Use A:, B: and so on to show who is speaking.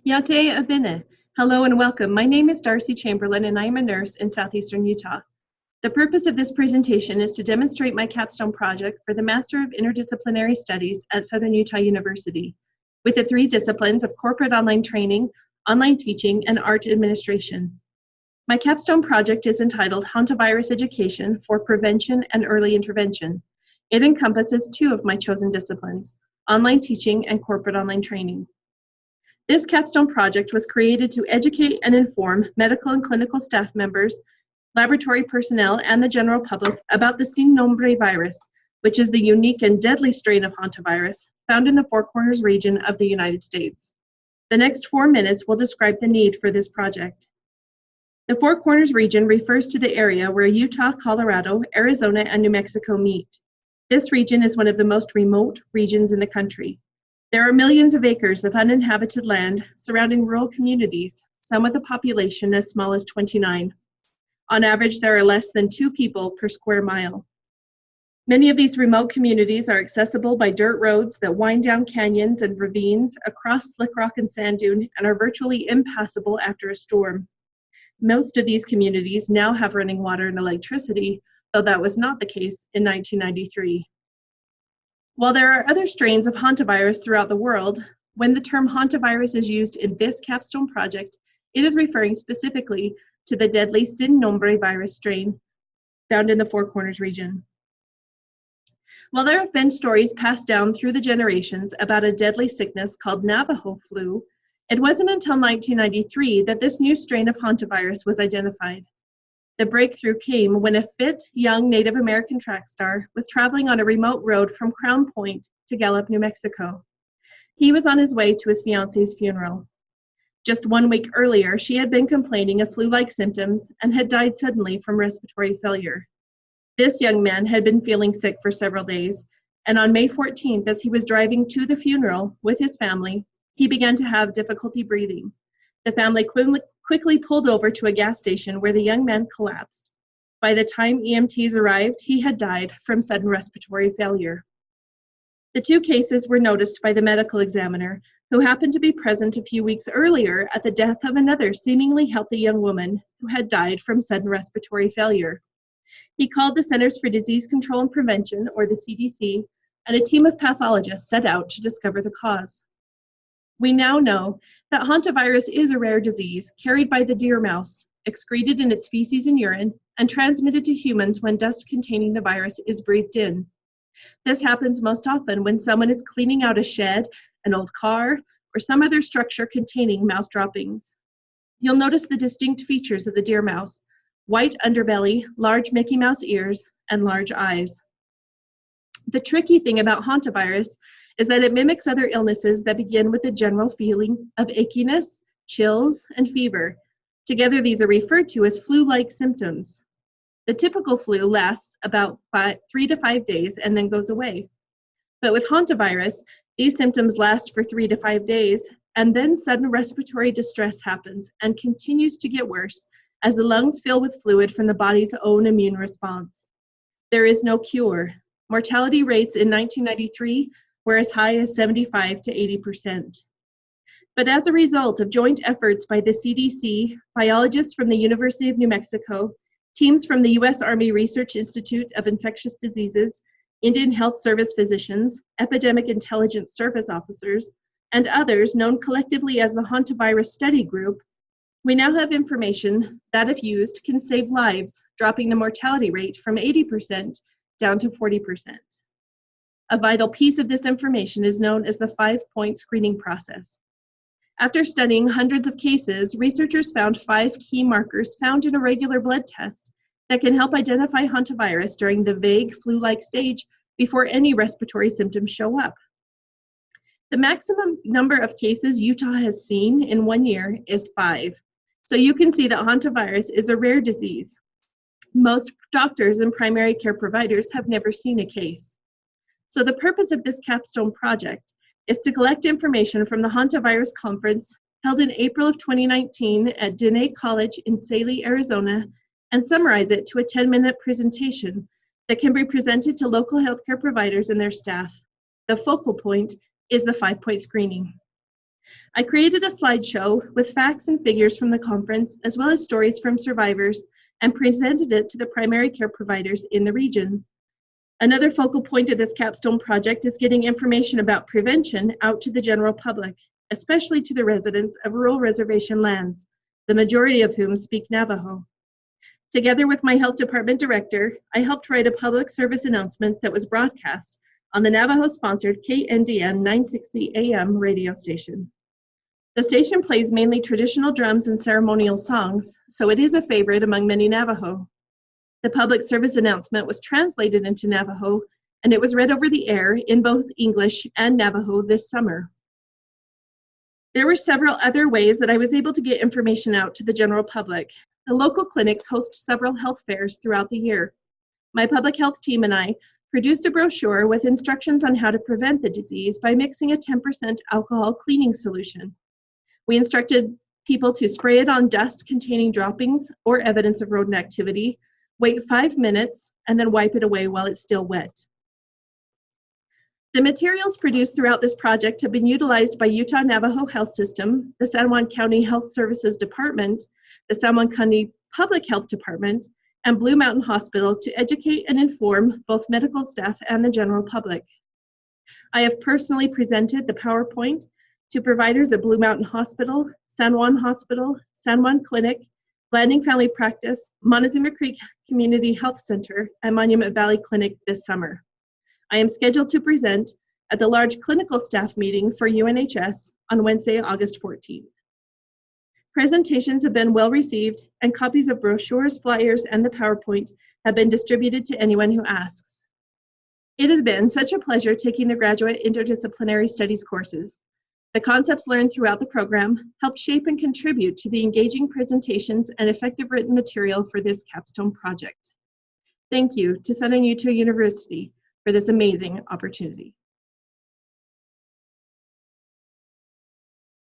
A: Yate Abine. Hello and welcome. My name is Darcie Chamberlain and I am a nurse in southeastern Utah. The purpose of this presentation is to demonstrate my capstone project for the Master of Interdisciplinary Studies at Southern Utah University, with the three disciplines of corporate online training, online teaching, and art administration. My capstone project is entitled Hantavirus Education for Prevention and Early Intervention. It encompasses two of my chosen disciplines, online teaching and corporate online training. This capstone project was created to educate and inform medical and clinical staff members, laboratory personnel, and the general public about the sin nombre virus, which is the unique and deadly strain of hantavirus found in the Four Corners region of the United States. The next 4 minutes will describe the need for this project. The Four Corners region refers to the area where Utah, Colorado, Arizona, and New Mexico meet. This region is one of the most remote regions in the country. There are millions of acres of uninhabited land surrounding rural communities, some with a population as small as 29. On average, there are less than 2 people per square mile. Many of these remote communities are accessible by dirt roads that wind down canyons and ravines across slick rock and sand dune and are virtually impassable after a storm. Most of these communities now have running water and electricity, though that was not the case in 1993. While there are other strains of hantavirus throughout the world, when the term hantavirus is used in this capstone project, it is referring specifically to the deadly sin nombre virus strain found in the Four Corners region. While there have been stories passed down through the generations about a deadly sickness called Navajo flu, it wasn't until 1993 that this new strain of hantavirus was identified. The breakthrough came when a fit, young Native American track star was traveling on a remote road from Crown Point to Gallup, New Mexico. He was on his way to his fiancee's funeral. Just 1 week earlier, she had been complaining of flu-like symptoms and had died suddenly from respiratory failure. This young man had been feeling sick for several days, and on May 14th, as he was driving to the funeral with his family, he began to have difficulty breathing. The family quickly pulled over to a gas station where the young man collapsed. By the time EMTs arrived, he had died from sudden respiratory failure. The two cases were noticed by the medical examiner, who happened to be present a few weeks earlier at the death of another seemingly healthy young woman who had died from sudden respiratory failure. He called the Centers for Disease Control and Prevention, or the CDC, and a team of pathologists set out to discover the cause. We now know that hantavirus is a rare disease carried by the deer mouse, excreted in its feces and urine, and transmitted to humans when dust containing the virus is breathed in. This happens most often when someone is cleaning out a shed, an old car, or some other structure containing mouse droppings. You'll notice the distinct features of the deer mouse: white underbelly, large Mickey Mouse ears, and large eyes. The tricky thing about hantavirus is that it mimics other illnesses that begin with a general feeling of achiness, chills, and fever. Together, these are referred to as flu-like symptoms. The typical flu lasts about 3 to 5 days and then goes away. But with hantavirus, these symptoms last for 3 to 5 days, and then sudden respiratory distress happens and continues to get worse as the lungs fill with fluid from the body's own immune response. There is no cure. Mortality rates in 1993 were as high as 75 to 80%. But as a result of joint efforts by the CDC, biologists from the University of New Mexico, teams from the U.S. Army Research Institute of Infectious Diseases, Indian Health Service physicians, epidemic intelligence service officers, and others known collectively as the Hantavirus Study Group, we now have information that, if used, can save lives, dropping the mortality rate from 80% down to 40%. A vital piece of this information is known as the 5-point screening process. After studying hundreds of cases, researchers found 5 key markers found in a regular blood test that can help identify hantavirus during the vague flu-like stage before any respiratory symptoms show up. The maximum number of cases Utah has seen in 1 year is 5. So you can see that hantavirus is a rare disease. Most doctors and primary care providers have never seen a case. So the purpose of this capstone project is to collect information from the Hantavirus Conference held in April of 2019 at Diné College in Saline, Arizona, and summarize it to a 10-minute presentation that can be presented to local healthcare providers and their staff. The focal point is the 5-point screening. I created a slideshow with facts and figures from the conference, as well as stories from survivors, and presented it to the primary care providers in the region. Another focal point of this Capstone project is getting information about prevention out to the general public, especially to the residents of rural reservation lands, the majority of whom speak Navajo. Together with my health department director, I helped write a public service announcement that was broadcast on the Navajo-sponsored KNDN 960 AM radio station. The station plays mainly traditional drums and ceremonial songs, so it is a favorite among many Navajo. The public service announcement was translated into Navajo, and it was read over the air in both English and Navajo this summer. There were several other ways that I was able to get information out to the general public. The local clinics host several health fairs throughout the year. My public health team and I produced a brochure with instructions on how to prevent the disease by mixing a 10% alcohol cleaning solution. We instructed people to spray it on dust containing droppings or evidence of rodent activity, wait 5 minutes, and then wipe it away while it's still wet. The materials produced throughout this project have been utilized by Utah Navajo Health System, the San Juan County Health Services Department, the San Juan County Public Health Department, and Blue Mountain Hospital to educate and inform both medical staff and the general public. I have personally presented the PowerPoint to providers at Blue Mountain Hospital, San Juan Hospital, San Juan Clinic, Landing Family Practice, Montezuma Creek Community Health Center, and Monument Valley Clinic this summer. I am scheduled to present at the large clinical staff meeting for UNHS on Wednesday, August 14th. Presentations have been well received, and copies of brochures, flyers, and the PowerPoint have been distributed to anyone who asks. It has been such a pleasure taking the graduate interdisciplinary studies courses. The concepts learned throughout the program help shape and contribute to the engaging presentations and effective written material for this capstone project. Thank you to Southern Utah University for this amazing opportunity.